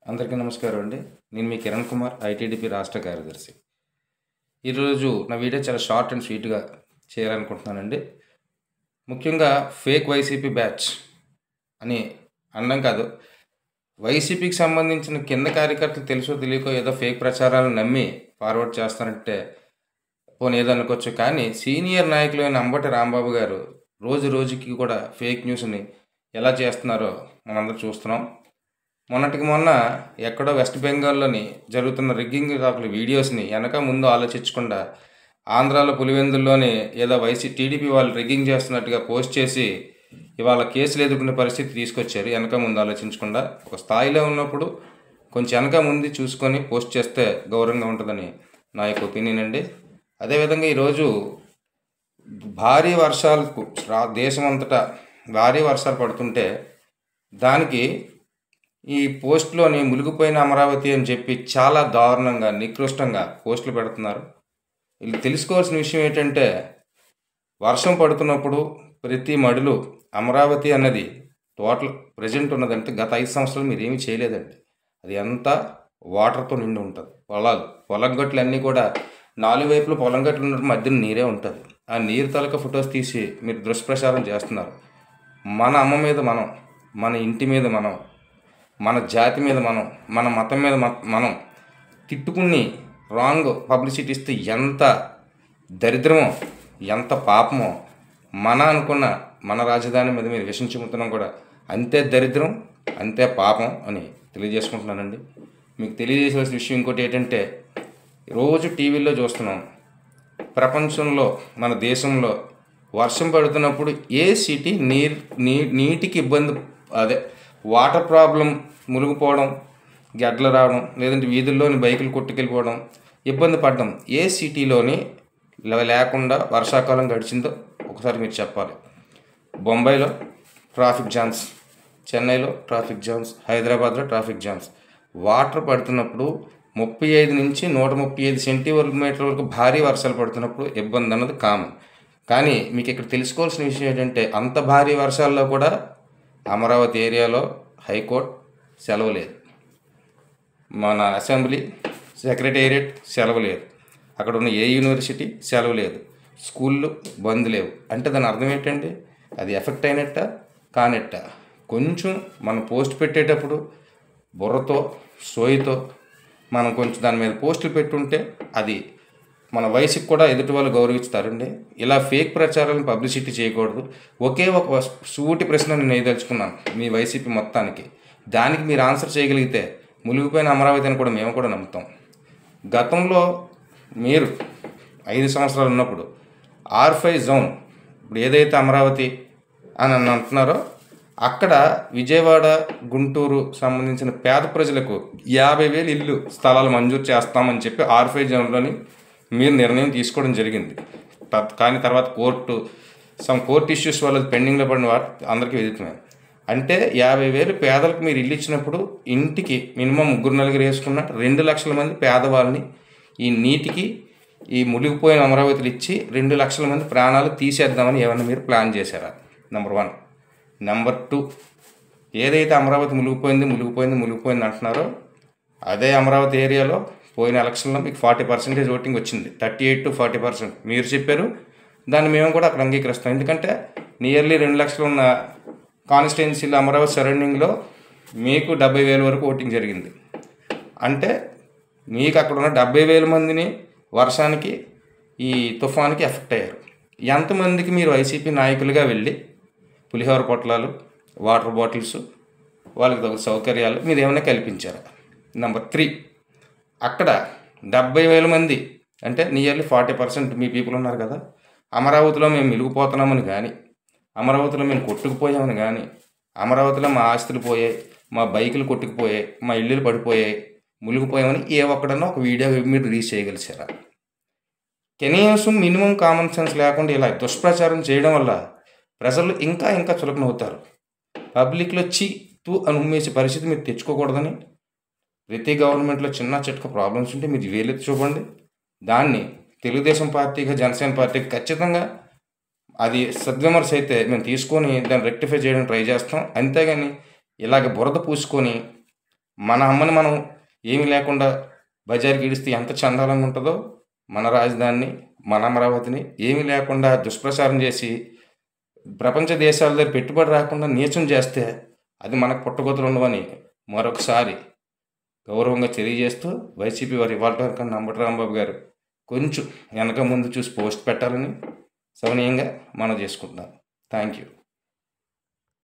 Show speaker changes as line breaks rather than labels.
అందరికీ నమస్కారం అండి. నేను మీ కిరణ్ కుమార్, ఐటీడీపీ రాష్ట్ర కార్యదర్శి. ఈరోజు నా వీడియో చాలా షార్ట్ అండ్ స్వీట్గా చేయాలనుకుంటున్నానండి. ముఖ్యంగా ఫేక్ వైసీపీ బ్యాచ్ అని అనడం కాదు, వైసీపీకి సంబంధించిన కింద కార్యకర్తలు తెలుసో తెలియకో ఏదో ఫేక్ ప్రచారాలను నమ్మి ఫార్వర్డ్ చేస్తానంటే పోనీ ఏదో అనుకోవచ్చు. కానీ సీనియర్ నాయకులైన అంబటి రాంబాబు గారు రోజు రోజుకి కూడా ఫేక్ న్యూస్ని ఎలా చేస్తున్నారో మనందరూ చూస్తున్నాం. మొన్నటికి మొన్న ఎక్కడో వెస్ట్ బెంగాల్లోని జరుగుతున్న రిగ్గింగ్ కాకుల వీడియోస్ని వెనక ముందు ఆలోచించకుండా ఆంధ్రాలో పులివెందుల్లోని ఏదో టీడీపీ వాళ్ళు రిగ్గింగ్ చేస్తున్నట్టుగా పోస్ట్ చేసి ఇవాళ కేసులు ఎదుర్కొనే పరిస్థితి తీసుకొచ్చారు. వెనక ముందు ఆలోచించకుండా ఒక స్థాయిలో ఉన్నప్పుడు కొంచెం వెనక ముందు చూసుకొని పోస్ట్ చేస్తే గౌరవంగా ఉంటుందని నా యొక్క ఒపీనియన్ అండి. అదేవిధంగా ఈరోజు భారీ వర్షాలకు దేశమంతటా భారీ వర్షాలు పడుతుంటే దానికి ఈ పోస్ట్లోని మునిగిపోయిన అమరావతి అని చెప్పి చాలా దారుణంగా నికృష్టంగా పోస్టులు పెడుతున్నారు. వీళ్ళు తెలుసుకోవాల్సిన విషయం ఏంటంటే, వర్షం పడుతున్నప్పుడు ప్రతి మడిలో అమరావతి అన్నది టోటల్ ప్రజెంట్ ఉన్నదంటే గత 5 సంవత్సరాలు మీరు ఏమీ చేయలేదండి. అది అంతా వాటర్తో నిండి ఉంటుంది. పొలం గట్లు అన్నీ కూడా 4 వైపులు పొలం గట్లు ఉన్న మధ్యన నీరే ఉంటుంది. ఆ నీరు తాలూకా ఫొటోస్ తీసి మీరు దుష్ప్రచారం చేస్తున్నారు. మన అమ్మ మీద మనం, మన ఇంటి మీద మనం, మన జాతి మీద మనం, మన మతం మీద మనం తిట్టుకుని రాంగ్ పబ్లిసిటీ ఇస్తే ఎంత దరిద్రమో, ఎంత పాపమో, మన అనుకున్న మన రాజధాని మీద మీరు విషం చెబుతున్నాం కూడా అంతే దరిద్రం, అంతే పాపం అని తెలియజేసుకుంటున్నానండి. మీకు తెలియజేసేసిన విషయం ఇంకోటి ఏంటంటే, రోజు టీవీలో చూస్తున్నాం, ప్రపంచంలో మన దేశంలో వర్షం పడుతున్నప్పుడు ఏ సిటీ నీటికి ఇబ్బంది, అదే వాటర్ ప్రాబ్లం, మునిగిపోవడం, గడ్డలు రావడం, లేదంటే వీధుల్లోని బైకులు కొట్టుకెళ్ళిపోవడం, ఇబ్బంది పడడం ఏ సిటీలోని లేకుండా వర్షాకాలం గడిచిందో ఒకసారి మీరు చెప్పాలి. బొంబాయిలో ట్రాఫిక్ జామ్స్, చెన్నైలో ట్రాఫిక్ జామ్స్, హైదరాబాద్లో ట్రాఫిక్ జామ్స్. వాటర్ పడుతున్నప్పుడు 35 నుంచి 135 సెంటీమీటర్ల వరకు భారీ వర్షాలు పడుతున్నప్పుడు ఇబ్బంది అన్నది కామన్. కానీ మీకు ఇక్కడ తెలుసుకోవాల్సిన విషయం ఏంటంటే, అంత భారీ వర్షాల్లో కూడా అమరావతి ఏరియాలో హైకోర్టు సెలవు లేదు, మన అసెంబ్లీ సెక్రటేరియట్ సెలవు లేదు, అక్కడ ఉన్న ఏ యూనివర్సిటీ సెలవు లేదు, స్కూళ్ళు బంద్ లేవు. అంటే దాని అర్థం ఏంటండి? అది ఎఫెక్ట్ అయినట్ట కానట్ట. కొంచెం మనం పోస్ట్ పెట్టేటప్పుడు బుర్రతో సోయితో మనం కొంచెం దాని మీద పోస్టులు పెట్టుంటే అది మన వయసుకి కూడా ఎదుటి వాళ్ళు గౌరవిస్తారండి. ఇలా ఫేక్ ప్రచారాలను పబ్లిసిటీ చేయకూడదు. ఒకే ఒక సూటి ప్రశ్న నేను వేయదలుచుకున్నాను మీ వైసీపీ మొత్తానికి. దానికి మీరు ఆన్సర్ చేయగలిగితే మునిగిపోయిన అమరావతి అని కూడా మేము కూడా నమ్ముతాం. గతంలో మీరు 5 సంవత్సరాలు ఉన్నప్పుడు R5 జోన్, ఇప్పుడు ఏదైతే అమరావతి అని అంటున్నారో అక్కడ విజయవాడ, గుంటూరు సంబంధించిన పేద ప్రజలకు 50,000 ఇల్లు స్థలాలు మంజూరు చేస్తామని చెప్పి R5 జోన్లోని మీరు నిర్ణయం తీసుకోవడం జరిగింది. కానీ తర్వాత కోర్టు ఇష్యూస్ వల్ల పెండింగ్లో పడిన వాటి అందరికీ విదితమే. అంటే 50,000 పేదలకు మీరు ఇల్లు ఇచ్చినప్పుడు ఇంటికి మినిమం 3-4 వేసుకున్న 2 లక్షల మంది పేదవాళ్ళని ఈ నీటికి, ఈ మునిగిపోయిన అమరావతిలు ఇచ్చి 2 లక్షల మంది ప్రాణాలు తీసేద్దామని ఏమన్నా మీరు ప్లాన్ చేశారా? నెంబర్ 1. నెంబర్ 2, ఏదైతే అమరావతి మునిగిపోయింది అంటున్నారో అదే అమరావతి ఏరియాలో పోయిన ఎలక్షన్లో మీకు 40% ఓటింగ్ వచ్చింది. 38 to 40% మీరు చెప్పారు. దాన్ని మేము కూడా అక్కడ అంగీకరిస్తాం. ఎందుకంటే నియర్లీ 2 లక్షలు ఉన్న కాన్స్టిట్యున్సీలో అమరావతి సరౌండింగ్లో మీకు 70,000 వరకు ఓటింగ్ జరిగింది. అంటే మీకు అక్కడ ఉన్న 70,000 మందిని వర్షానికి, ఈ తుఫాన్కి ఎఫెక్ట్ అయ్యారు. ఎంతమందికి మీరు వైసీపీ నాయకులుగా వెళ్ళి పులిహోర పొట్లాలు, వాటర్ బాటిల్స్, వాళ్ళకి తగ్గ సౌకర్యాలు మీరు ఏమైనా కల్పించారా? నెంబర్ 3, అక్కడ 70,000 మంది అంటే నియర్లీ 40% మీ పీపుల్ ఉన్నారు కదా. అమరావతిలో మేము మిలిగిపోతున్నామని కానీ, అమరావతిలో మేము కొట్టుకుపోయామని కానీ, అమరావతిలో మా ఆస్తులు పోయాయి, మా బైకులు కొట్టుకుపోయాయి, మా ఇల్లులు పడిపోయాయి, మునిగిపోయామని ఏ ఒక్కడన్నా ఒక వీడియో మీరు రిలీజ్ చేయగలిచారా? కనీసం మినిమం కామన్ సెన్స్ లేకుండా ఇలా దుష్ప్రచారం చేయడం వల్ల ప్రజలు ఇంకా చులకనవుతారు. పబ్లిక్లో తూ అని ఉమ్మేసే పరిస్థితి మీరు తెచ్చుకోకూడదని ప్రతి గవర్నమెంట్లో చిన్న చిట్క ప్రాబ్లమ్స్ ఉంటే మీరు వేలెత్తి చూపండి. దాన్ని తెలుగుదేశం పార్టీగా, జనసేన పార్టీకి ఖచ్చితంగా అది సద్విమర్శ అయితే మేము తీసుకొని దాన్ని రెక్టిఫై చేయడానికి ట్రై చేస్తాం. అంతేగాని ఇలాగ బురద పూసుకొని మన అమ్మని మనం ఏమీ లేకుండా బజార్కి ఈడిస్తే ఎంత చండాలంగా ఉంటుందో, మన రాజధానిని, మన అమరావతిని ఏమీ లేకుండా దుష్ప్రచారం చేసి ప్రపంచ దేశాల దగ్గర పెట్టుబడి రాకుండా నీచం చేస్తే అది మనకు పుట్టగొతులు ఉండవని మరొకసారి గౌరవంగా తెలియజేస్తూ వైసీపీ వారు ఇవాళ వరకు అంబటి రాంబాబు గారు కొంచెం వెనక ముందు చూసి పోస్ట్ పెట్టాలని సవనీయంగా మనం చేసుకుంటున్నాం. Thank you.